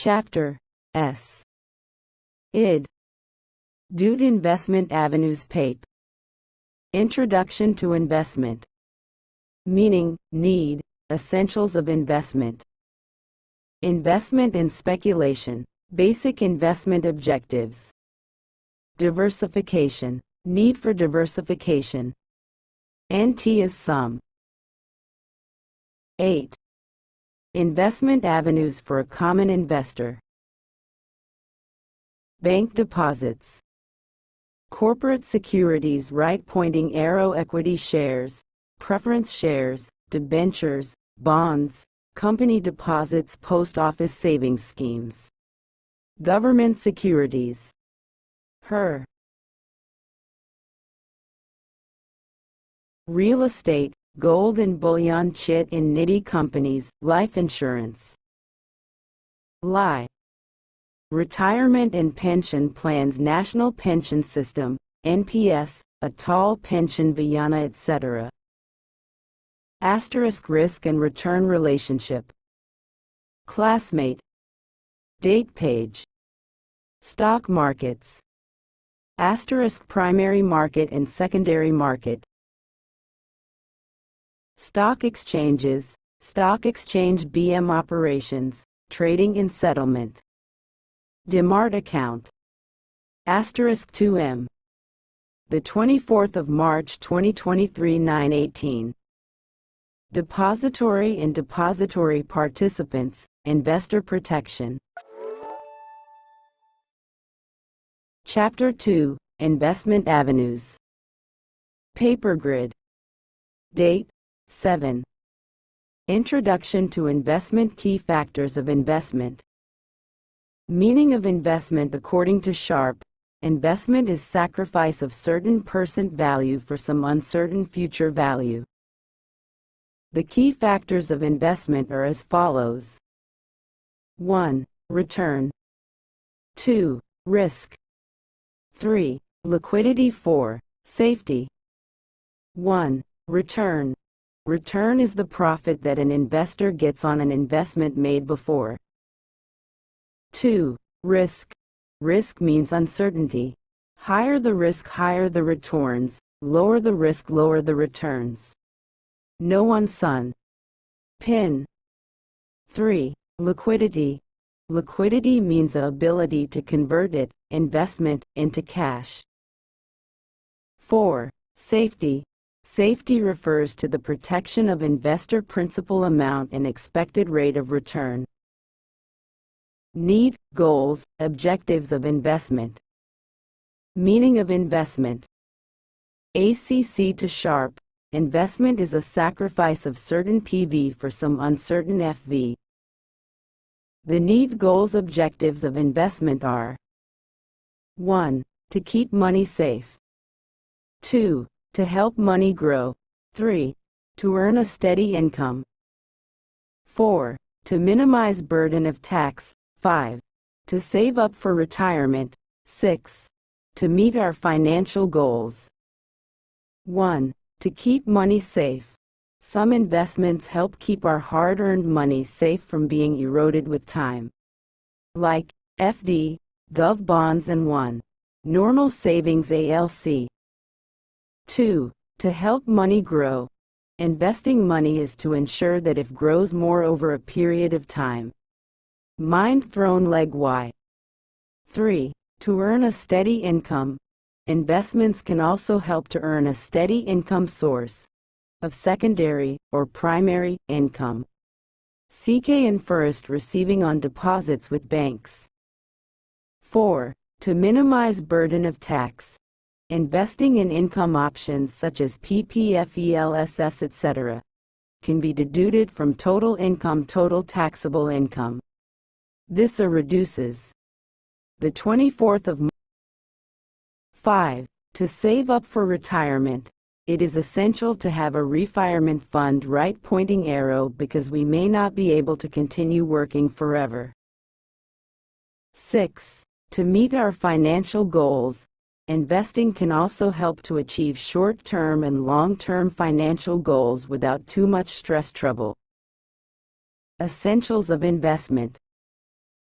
Chapter S. Id. Dute Investment Avenues Pape. Introduction to Investment. Meaning, need, essentials of investment. Investment and speculation, basic investment objectives. Diversification, need for diversification. NT is sum. 8. Investment avenues for a common investor. Bank deposits. Corporate securities, right pointing arrow, equity shares, preference shares, debentures, bonds, company deposits, post office savings schemes. Government securities. HER. Real estate, gold and bullion, chit and nitty companies, life insurance. LI. Retirement and pension plans, National Pension System, NPS, Atal Pension Vijana, etc. Asterisk risk and return relationship. Classmate. Date page. Stock markets. Asterisk primary market and secondary market. Stock exchanges, stock exchange BM operations, trading and settlement. Demart account. Asterisk 2M. The 24th of March 2023, 9:18. Depository and depository participants, investor protection. Chapter 2, Investment Avenues. Paper grid. Date, 7. Introduction to investment, key factors of investment. Meaning of investment according to Sharpe, investment is sacrifice of certain percent value for some uncertain future value. The key factors of investment are as follows. 1. Return. 2. Risk. 3. Liquidity. 4. Safety. 1. Return. Return is the profit that an investor gets on an investment made before. 2. Risk. Risk means uncertainty. Higher the risk, higher the returns. Lower the risk, lower the returns. No one son. Pin. 3. Liquidity. Liquidity means the ability to convert it, investment, into cash. 4. Safety. Safety refers to the protection of investor principal amount and expected rate of return. Need, goals, objectives of investment. Meaning of investment. ACC to Sharpe, investment is a sacrifice of certain PV for some uncertain FV. The need, goals, objectives of investment are 1. To keep money safe. 2. To help money grow. 3. To earn a steady income. 4. To minimize burden of tax. 5. To save up for retirement. 6. To meet our financial goals. 1. To keep money safe. Some investments help keep our hard-earned money safe from being eroded with time. Like FD, Gov bonds and 1. Normal savings ALC. 2. To help money grow. Investing money is to ensure that it grows more over a period of time. Mind thrown leg Y. 3. To earn a steady income. Investments can also help to earn a steady income source of secondary or primary income. CK and first receiving on deposits with banks. 4. To minimize burden of tax. Investing in income options such as PPFELSS, etc., can be deducted from total income, total taxable income. This reduces. The 24th of March. 5. To save up for retirement. It is essential to have a retirement fund, right pointing arrow, because we may not be able to continue working forever. 6. To meet our financial goals. Investing can also help to achieve short-term and long-term financial goals without too much stress trouble. Essentials of investment.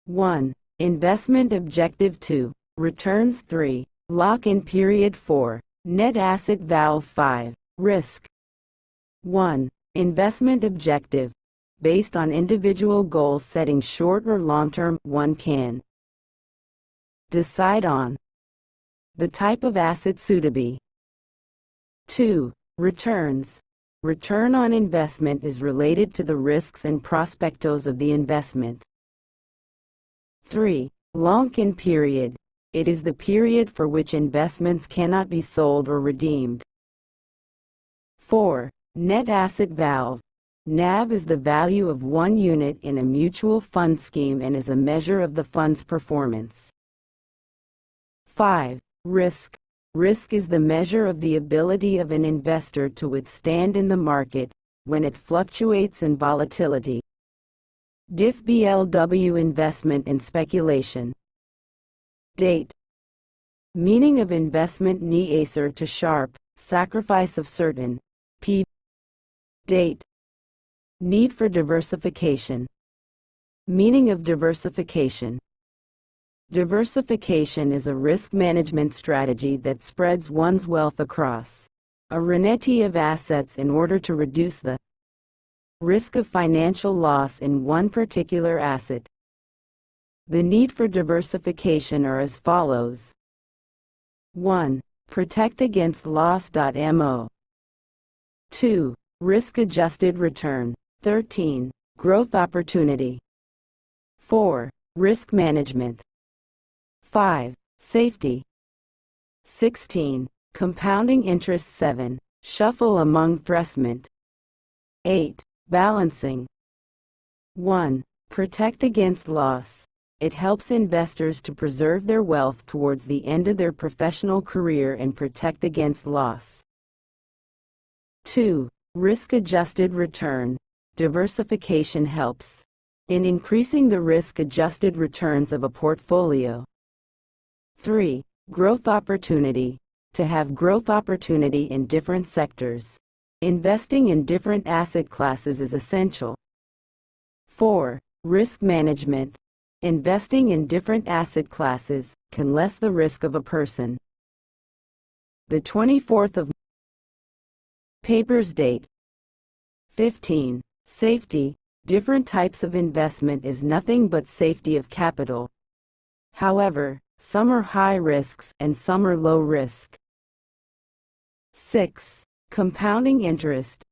1. Investment objective. 2. Returns. 3. Lock-in period. 4. Net asset value. 5. Risk. 1. Investment objective. Based on individual goals setting short or long-term, one can decide on the type of asset suitable. 2. Returns. Return on investment is related to the risks and prospectos of the investment. 3. Lock-in period. It is the period for which investments cannot be sold or redeemed. 4. Net asset value. NAV is the value of one unit in a mutual fund scheme and is a measure of the fund's performance. 5. Risk. Risk is the measure of the ability of an investor to withstand in the market when it fluctuates in volatility. Diff BLW. Investment and speculation. Date. Meaning of investment. Neacer to sharp, sacrifice of certain P. Date. Need for diversification. Meaning of diversification. Diversification is a risk management strategy that spreads one's wealth across a variety of assets in order to reduce the risk of financial loss in one particular asset. The need for diversification are as follows. 1. Protect against loss. Mo. 2. Risk-adjusted return. 13. Growth opportunity. 4. Risk management. 5. Safety. 16. Compounding interest. 7. Shuffle among investment. 8. Balancing. 1. Protect against loss. It helps investors to preserve their wealth towards the end of their professional career and protect against loss. 2. Risk-adjusted return. Diversification helps in increasing the risk-adjusted returns of a portfolio. 3. Growth opportunity. To have growth opportunity in different sectors. Investing in different asset classes is essential. 4. Risk management. Investing in different asset classes can lessen the risk of a person. The 24th of Papers. Date. 15. Safety. Different types of investment is nothing but safety of capital. However, some are high risks and some are low risk. 6. Compounding interest.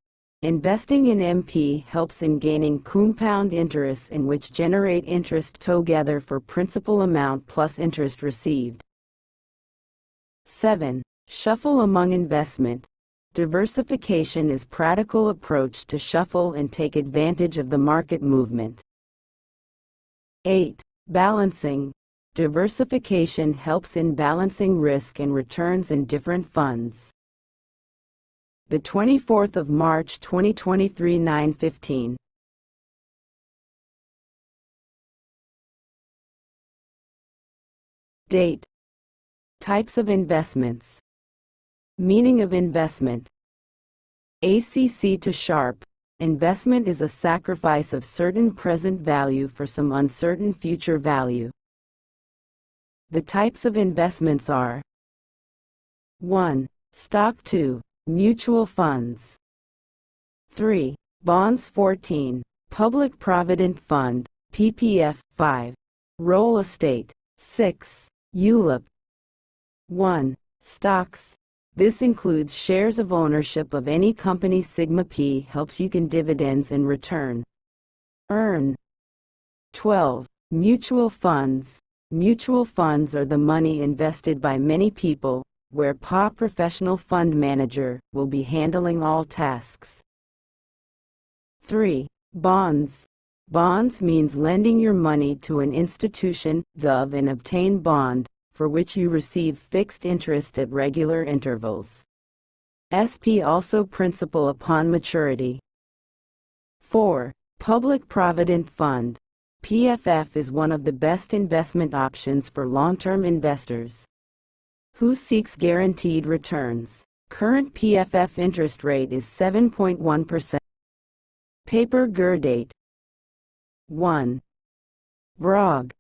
Investing in MP helps in gaining compound interest in which generate interest together for principal amount plus interest received. 7. Shuffle among investment. Diversification is practical approach to shuffle and take advantage of the market movement. 8. Balancing. Diversification helps in balancing risk and returns in different funds. The 24th of March 2023, 9:15. Date. Types of investments. Meaning of investment. ACC to sharp. Investment is a sacrifice of certain present value for some uncertain future value. The types of investments are 1. Stock. 2. Mutual funds. 3. Bonds. 14. Public Provident Fund, PPF. 5. Real estate. 6. ULIP. 1. Stocks. This includes shares of ownership of any company. Sigma P helps you get dividends in return. Earn. 12. Mutual funds. Mutual funds are the money invested by many people, where PA professional fund manager will be handling all tasks. 3. Bonds. Bonds means lending your money to an institution, gov, and obtain bond, for which you receive fixed interest at regular intervals. SP also principal upon maturity. 4. Public Provident Fund. PFF is one of the best investment options for long-term investors who seeks guaranteed returns. Current PFF interest rate is 7.1%. Paper. Date. 1. Brog.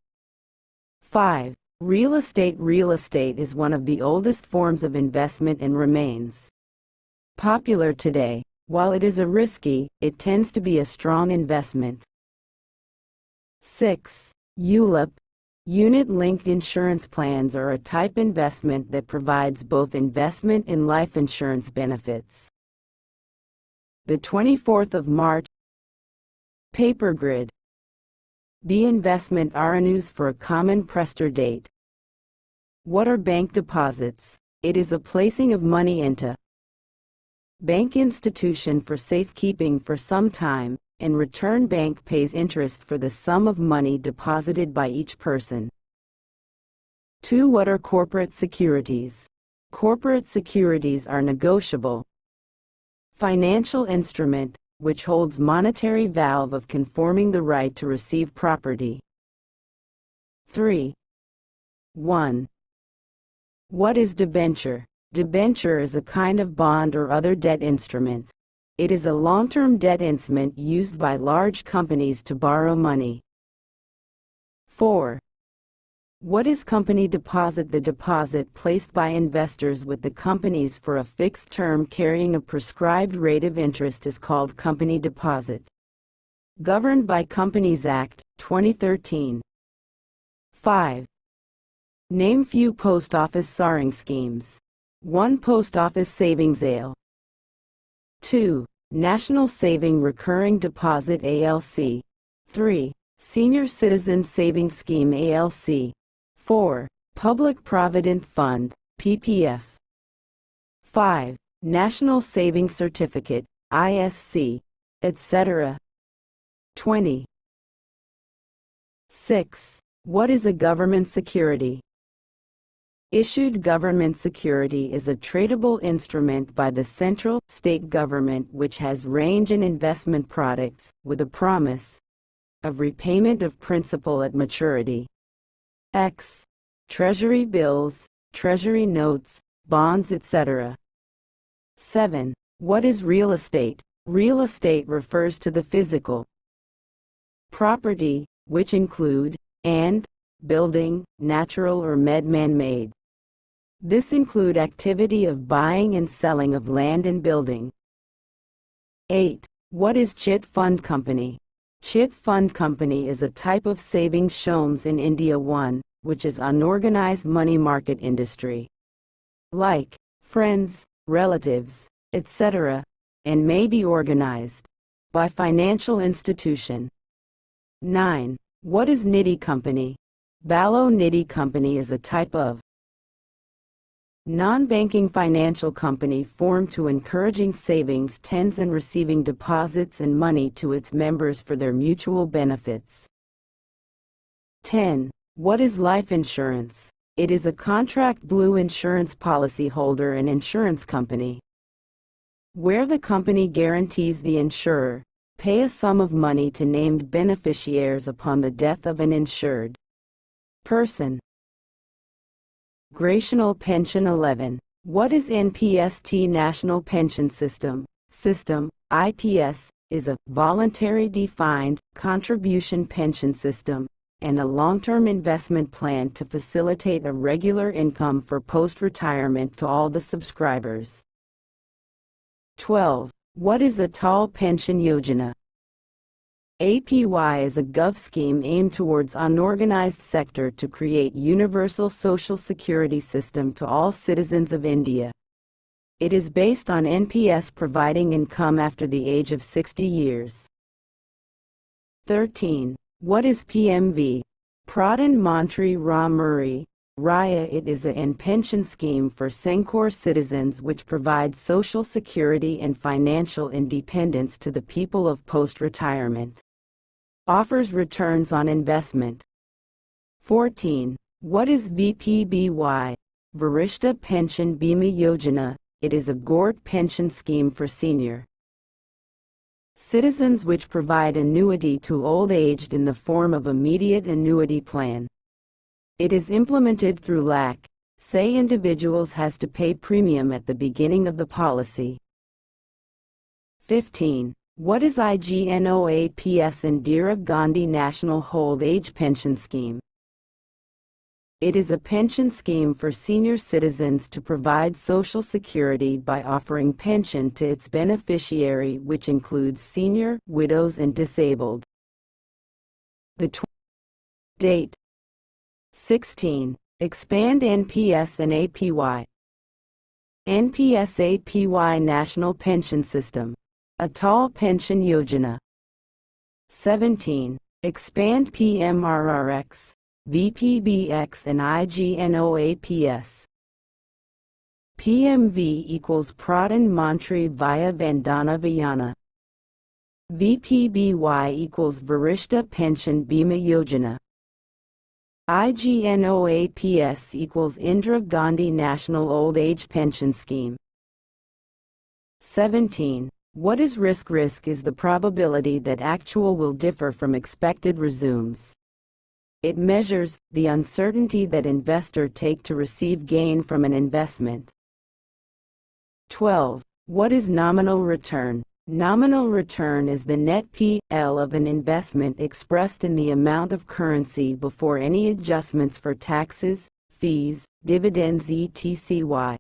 5. Real estate. Real estate is one of the oldest forms of investment and remains popular today. While it is a risky, it tends to be a strong investment. 6. ULIP. Unit-linked insurance plans are a type investment that provides both investment and life insurance benefits. The 24th of March. Papergrid. B. Investment revenues for a common prestor date. What are bank deposits? It is a placing of money into bank institution for safekeeping for some time. In return, bank pays interest for the sum of money deposited by each person. 2. What are corporate securities? Corporate securities are negotiable financial instrument which holds monetary value of conforming the right to receive property. 3. 1. What is debenture? Debenture is a kind of bond or other debt instrument. It is a long-term debt instrument used by large companies to borrow money. 4. What is company deposit? The deposit placed by investors with the companies for a fixed term carrying a prescribed rate of interest is called company deposit. Governed by Companies Act, 2013. 5. Name few post office saving schemes. 1. Post office savings AL. 2. National Saving Recurring Deposit ALC. 3. Senior Citizen Savings Scheme ALC. 4. Public Provident Fund, PPF. 5. National Savings Certificate, ISC, etc. 20. 6. What is a government security? Issued government security is a tradable instrument by the central, state government which has range in investment products, with a promise of repayment of principal at maturity. X. Treasury bills, treasury notes, bonds, etc. 7. What is real estate? Real estate refers to the physical property, which include, and, building, natural or man-made. This include activity of buying and selling of land and building. 8. What is Chit Fund Company? Chit Fund Company is a type of savings schemes in India. 1. Which is unorganized money market industry, like friends, relatives, etc., and may be organized by financial institution. 9. What is Nidhi Company? Balo Nidhi Company is a type of non-banking financial company formed to encouraging savings tends and receiving deposits and money to its members for their mutual benefits. 10. What is life insurance? It is a contract blue insurance policy holder and insurance company, where the company guarantees the insurer pay a sum of money to named beneficiaries upon the death of an insured person. National Pension. 11. What is NPST? National Pension System, IPS, is a voluntary defined contribution pension system and a long-term investment plan to facilitate a regular income for post-retirement to all the subscribers. 12. What is Atal Pension Yojana? APY is a gov scheme aimed towards unorganized sector to create universal social security system to all citizens of India. It is based on NPS providing income after the age of 60 years. 13. What is PMV? Pradhan Mantri Ramuri Raya. It is a pension scheme for Singapore citizens which provides social security and financial independence to the people of post-retirement. Offers returns on investment. 14. What is VPBY? Varishta Pension Bima Yojana. It is a government pension scheme for senior citizens which provide annuity to old aged in the form of immediate annuity plan. It is implemented through LAC, say individuals has to pay premium at the beginning of the policy. 15. What is IGNOAPS? Indira Gandhi National Old Age Pension Scheme? It is a pension scheme for senior citizens to provide Social Security by offering pension to its beneficiary, which includes senior, widows, and disabled. The date 16. Expand NPS and APY. NPS APY National Pension System. Atal Pension Yojana. 17. Expand PMRRX, VPBX and IGNOAPS. PMV equals Pradhan Mantri Vaya Vandana Vijana. VPBY equals Varishta Pension Bima Yojana. IGNOAPS equals Indira Gandhi National Old Age Pension Scheme. 17. What is risk? Risk is the probability that actual will differ from expected resumes. It measures the uncertainty that investor take to receive gain from an investment. 12. What is nominal return? Nominal return is the net P/L of an investment expressed in the amount of currency before any adjustments for taxes, fees, dividends etc.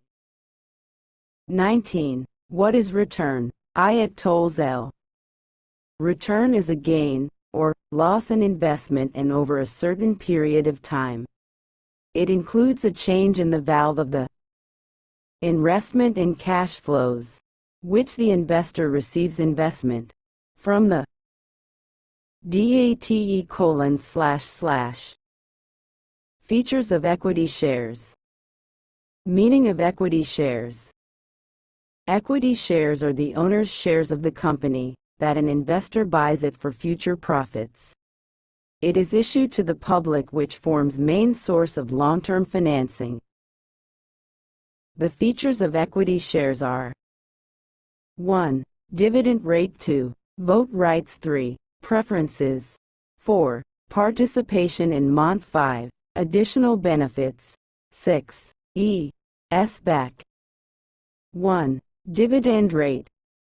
19. What is return? Ayat tolls L. Return is a gain, or loss in investment and over a certain period of time. It includes a change in the value of the investment in cash flows, which the investor receives investment from the DATE:// Features of equity shares. Meaning of equity shares. Equity shares are the owner's shares of the company, that an investor buys it for future profits. It is issued to the public, which forms main source of long-term financing. The features of equity shares are: 1. Dividend rate. 2. Vote rights. 3. Preferences. 4. Participation in MONT. 5. Additional benefits. 6. E.S. back. 1. Dividend rate.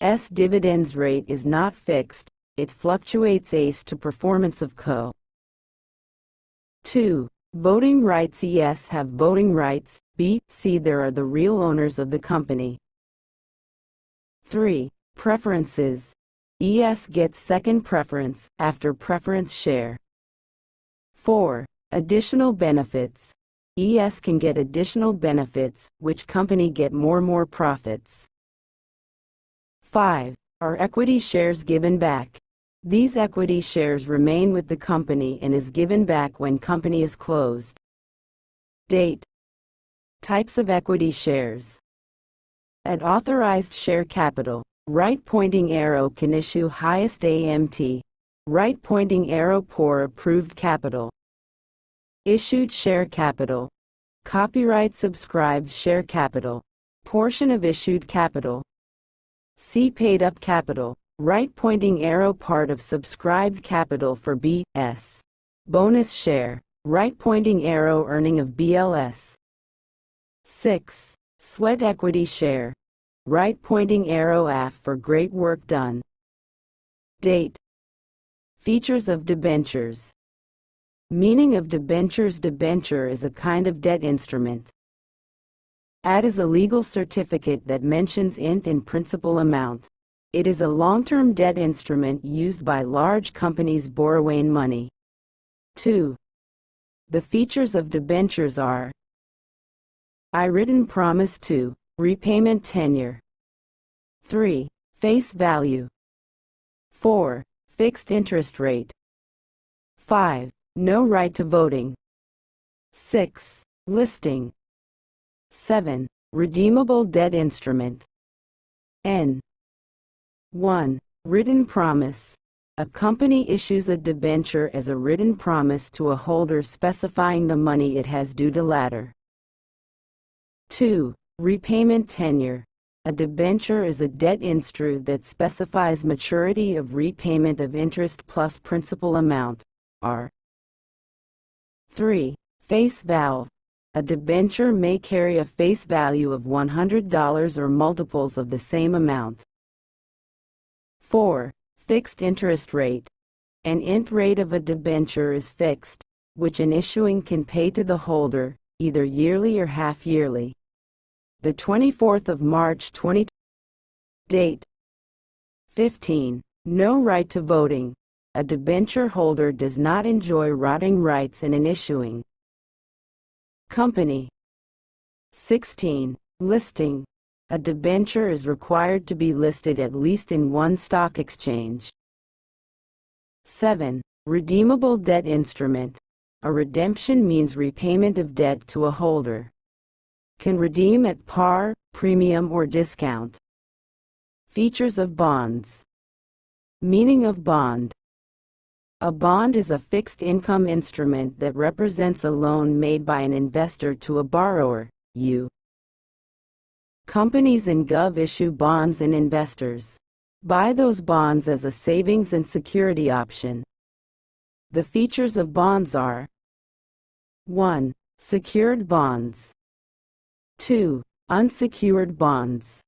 S dividends rate is not fixed, it fluctuates as to performance of co. 2. Voting rights. ES have voting rights, B, C there are the real owners of the company. 3. Preferences. ES gets second preference, after preference share. 4. Additional benefits. ES can get additional benefits, which company get more profits. 5. Are equity shares given back? These equity shares remain with the company and is given back when company is closed. Date. Types of equity shares. At authorized share capital, right pointing arrow can issue highest AMT, right pointing arrow pour approved capital. Issued share capital. Copyright subscribed share capital. Portion of issued capital. C paid up capital. Right pointing arrow part of subscribed capital for B.S. Bonus share. Right pointing arrow earning of BLS. 6. Sweat equity share. Right pointing arrow AF for great work done. Date. Features of debentures. Meaning of debentures. Debenture is a kind of debt instrument. AD is a legal certificate that mentions int in principal amount. It is a long-term debt instrument used by large companies borrowing money. 2. The features of debentures are: I written promise. 2. Repayment tenure. 3. Face value. 4. Fixed interest rate. 5. No right to voting. 6. Listing. 7. Redeemable debt instrument. N. 1. Written promise. A company issues a debenture as a written promise to a holder specifying the money it has due to latter. 2. Repayment tenure. A debenture is a debt instrument that specifies maturity of repayment of interest plus principal amount, R. 3. Face value. A debenture may carry a face value of $100 or multiples of the same amount. 4. Fixed interest rate. An int rate of a debenture is fixed, which an issuing can pay to the holder, either yearly or half-yearly. The 24th of March 20. Date. 15. No right to voting. A debenture holder does not enjoy voting rights in an issuing company. 16. Listing. A debenture is required to be listed at least in one stock exchange. 7. Redeemable debt instrument. A redemption means repayment of debt to a holder. Can redeem at par, premium, or discount. Features of bonds. Meaning of bond. A bond is a fixed income instrument that represents a loan made by an investor to a borrower, you. Companies and gov issue bonds and investors buy those bonds as a savings and security option. The features of bonds are: 1. Secured bonds. 2. Unsecured bonds.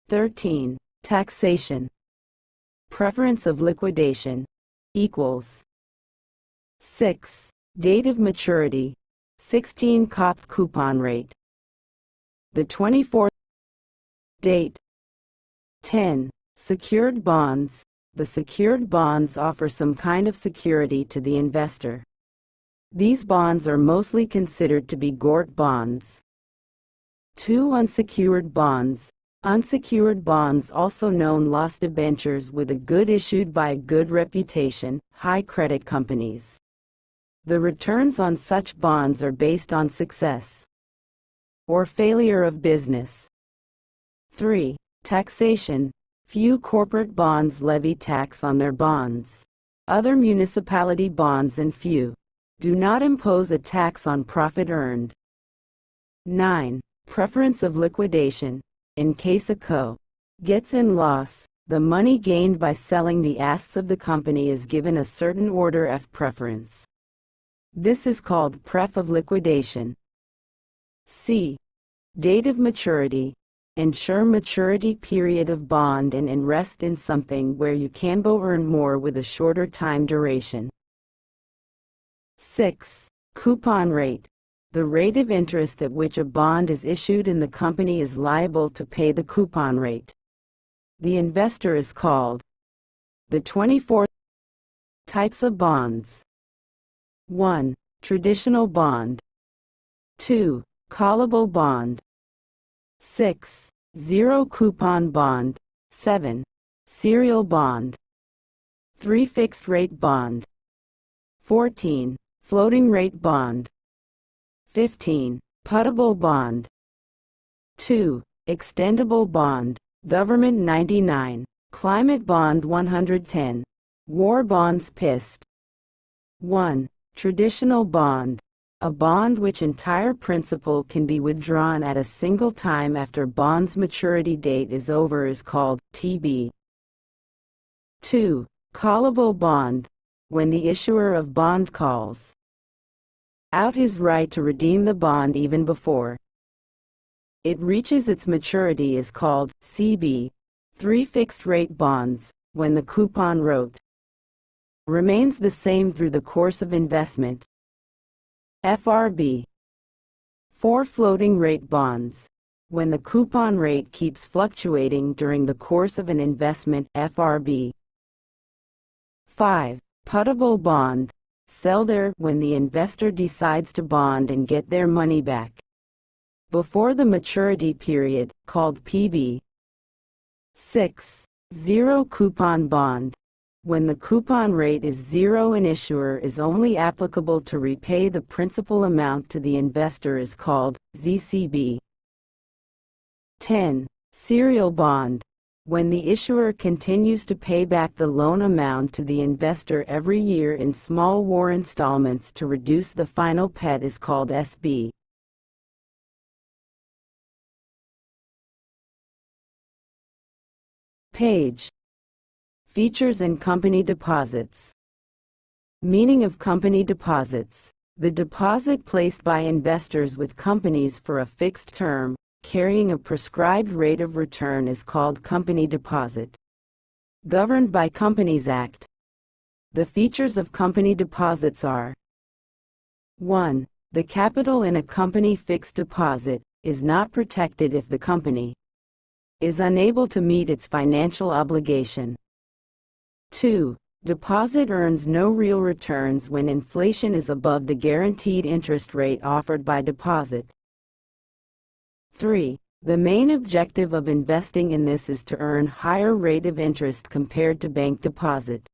13. Taxation. Preference of liquidation equals 6. Date of maturity 16. COP coupon rate. The 24th. Date. 10. Secured bonds. The secured bonds offer some kind of security to the investor. These bonds are mostly considered to be GORT bonds. 2. Unsecured bonds. Unsecured bonds, also known as debentures with a good issued by a good reputation, high credit companies. The returns on such bonds are based on success or failure of business. 3. Taxation. Few corporate bonds levy tax on their bonds. Other municipality bonds and few do not impose a tax on profit earned. 9. Preference of liquidation. In case a co. gets in loss, the money gained by selling the assets of the company is given a certain order F preference. This is called pref of liquidation. C. Date of maturity. Ensure maturity period of bond and invest in something where you can earn more with a shorter time duration. 6. Coupon rate. The rate of interest at which a bond is issued and the company is liable to pay the coupon rate. The investor is called. The 24th. Types of bonds. 1. Traditional bond. 2. Callable bond. 6. Zero coupon bond. 7. Serial bond. 3. Fixed rate bond. 14. Floating rate bond. 15. Puttable bond. 2. Extendable bond. Government 99. Climate bond 110. War bonds PIST. 1. Traditional bond. A bond which entire principal can be withdrawn at a single time after bond's maturity date is over is called TB. 2. Callable bond. When the issuer of bond calls out his right to redeem the bond even before it reaches its maturity is called CB. 3. Fixed rate bonds. When the coupon rate remains the same through the course of investment. FRB. 4. Floating rate bonds. When the coupon rate keeps fluctuating during the course of an investment. FRB. 5. Puttable bond. Sell there when the investor decides to bond and get their money back before the maturity period, called PB. 6. Zero coupon bond. When the coupon rate is zero and issuer is only applicable to repay the principal amount to the investor is called ZCB. 10. Serial bond. When the issuer continues to pay back the loan amount to the investor every year in small war installments to reduce the final PET is called SB. Page. Features and company deposits. Meaning of company deposits. The deposit placed by investors with companies for a fixed term, carrying a prescribed rate of return is called company deposit. Governed by Companies Act. The features of company deposits are: 1. The capital in a company fixed deposit is not protected if the company is unable to meet its financial obligation. 2. Deposit earns no real returns when inflation is above the guaranteed interest rate offered by deposit. 3. The main objective of investing in this is to earn higher rate of interest compared to bank deposit.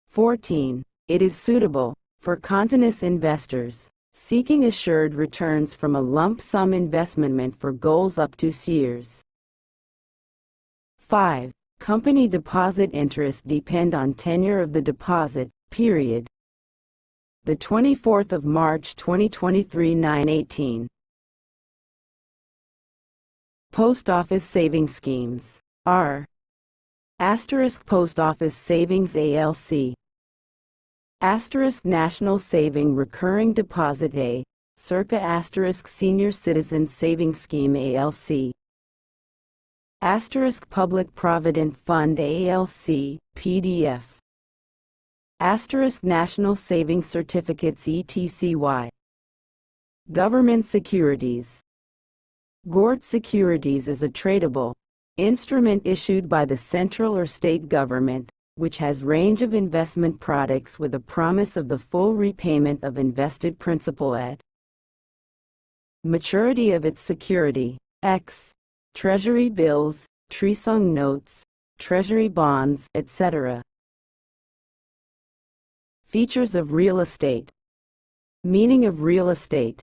14. It is suitable for continuous investors seeking assured returns from a lump sum investment for goals up to years. 5. Company deposit interest depend on tenure of the deposit period. The 24th of March 2023 9:18. Post Office Savings Schemes are * Post Office Savings ALC * National Saving Recurring Deposit A, circa * Senior Citizen Savings Scheme ALC * Public Provident Fund ALC, PDF * National Savings Certificates ETCY. Government Securities. GORT Securities is a tradable instrument issued by the central or state government, which has range of investment products with a promise of the full repayment of invested principal at maturity of its security, X, Treasury bills, Treasury notes, Treasury bonds, etc. Features of real estate. Meaning of real estate.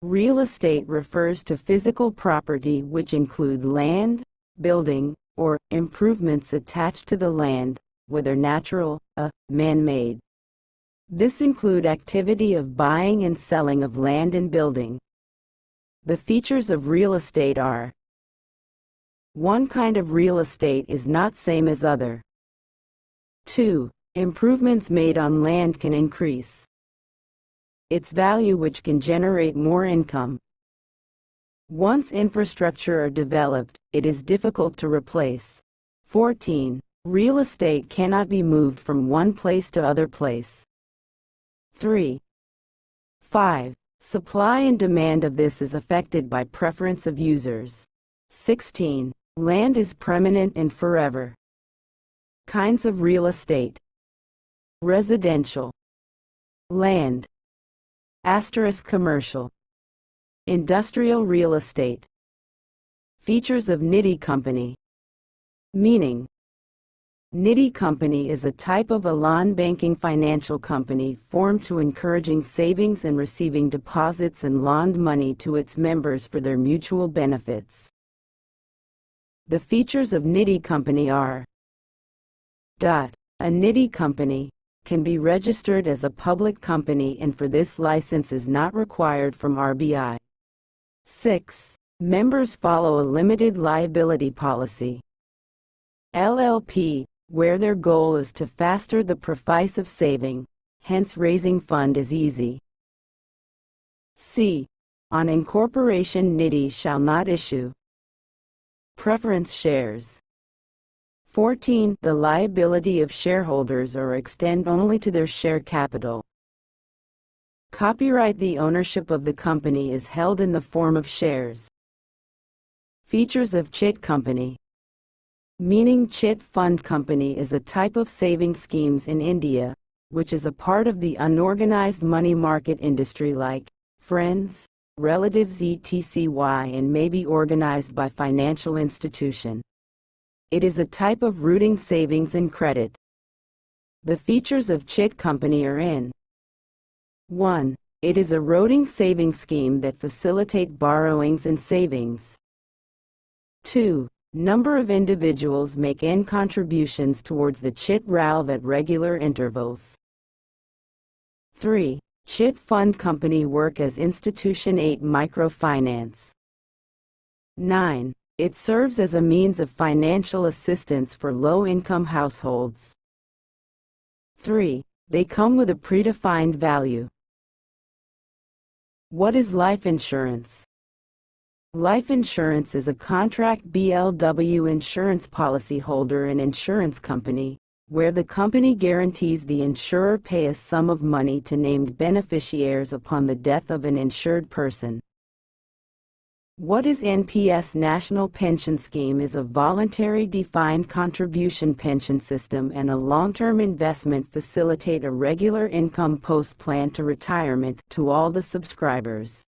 Real estate refers to physical property which include land, building, or improvements attached to the land, whether natural, man-made. This include activity of buying and selling of land and building. The features of real estate are: one kind of real estate is not same as other. 2. Improvements made on land can increase its value, which can generate more income. Once infrastructure are developed, it is difficult to replace. 14. Real estate cannot be moved from one place to other place. 3. 5. Supply and demand of this is affected by preference of users. 16. Land is permanent and forever. Kinds of real estate. Residential land * commercial industrial real estate. Features of Nitti Company. Meaning: Nitti Company is a type of a non-banking financial company formed to encouraging savings and receiving deposits and loaned money to its members for their mutual benefits. The features of Nitti Company are: A Nitti Company can be registered as a public company, and for this license is not required from RBI. 6. Members follow a limited liability policy. LLP, where their goal is to faster the process of saving, hence raising fund is easy. C. On incorporation, Nitti shall not issue preference shares. 14. The liability of shareholders or extend only to their share capital. Copyright. The ownership of the company is held in the form of shares. Features of Chit Company. Meaning: Chit Fund Company is a type of saving schemes in India, which is a part of the unorganized money market industry like friends, relatives etc. and may be organized by financial institution. It is a type of rooting savings and credit. The features of Chit Company are in: 1. It is a rooting savings scheme that facilitate borrowings and savings. 2. Number of individuals make in contributions towards the Chit RALV at regular intervals. 3. Chit Fund Company work as institution. 8. Microfinance. 9. It serves as a means of financial assistance for low-income households. 3. They come with a predefined value. What is life insurance? Life insurance is a contract BLW insurance policyholder and insurance company, where the company guarantees the insurer pay a sum of money to named beneficiaries upon the death of an insured person. What is NPS? National Pension Scheme is a voluntary defined contribution pension system and a long-term investment facilitate a regular income post-plan to retirement to all the subscribers.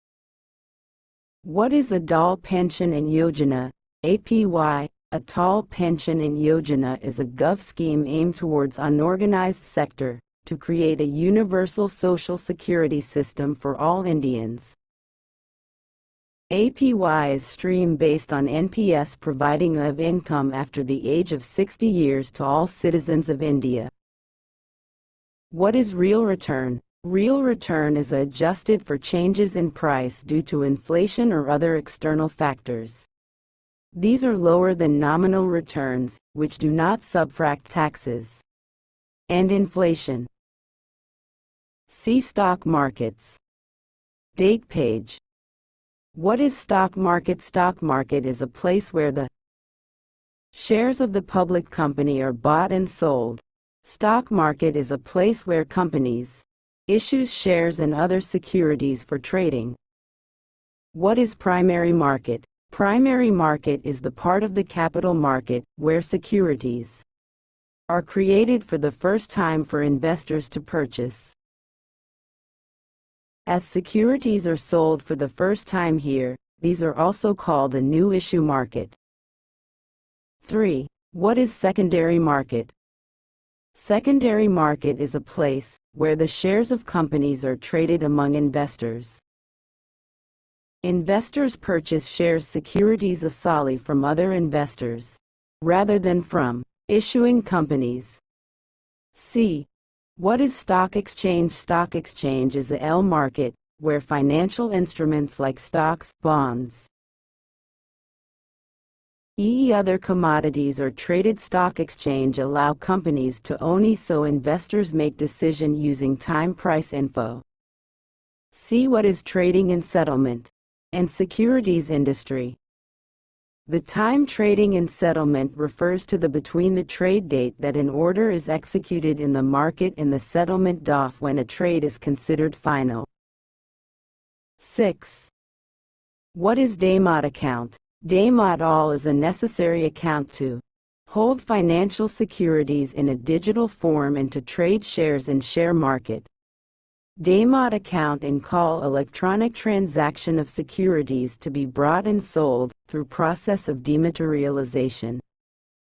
What is Atal Pension and Yojana, APY? Atal Pension and Yojana is a gov scheme aimed towards unorganized sector to create a universal social security system for all Indians. APY is stream based on NPS, providing of income after the age of 60 years to all citizens of India. What is real return? Real return is adjusted for changes in price due to inflation or other external factors. These are lower than nominal returns, which do not subtract taxes and inflation. See stock markets. Date page. What is stock market? Stock market is a place where the shares of the public company are bought and sold. Stock market is a place where companies issues shares and other securities for trading. What is primary market? Primary market is the part of the capital market where securities are created for the first time for investors to purchase. As securities are sold for the first time here, these are also called the new issue market. 3. What is secondary market? Secondary market is a place where the shares of companies are traded among investors. Investors purchase shares securities solely from other investors, rather than from issuing companies. C. What is stock exchange? Stock exchange is a L market, where financial instruments like stocks, bonds, other commodities are traded. Stock exchange allow companies to own so investors make decision using time price info. See what is trading and settlement and securities industry. The time trading and settlement refers to the between the trade date that an order is executed in the market and the settlement DOF when a trade is considered final. 6. What is Demat account? Demat all is a necessary account to hold financial securities in a digital form and to trade shares in share market. Demat account and call electronic transaction of securities to be bought and sold through process of dematerialization.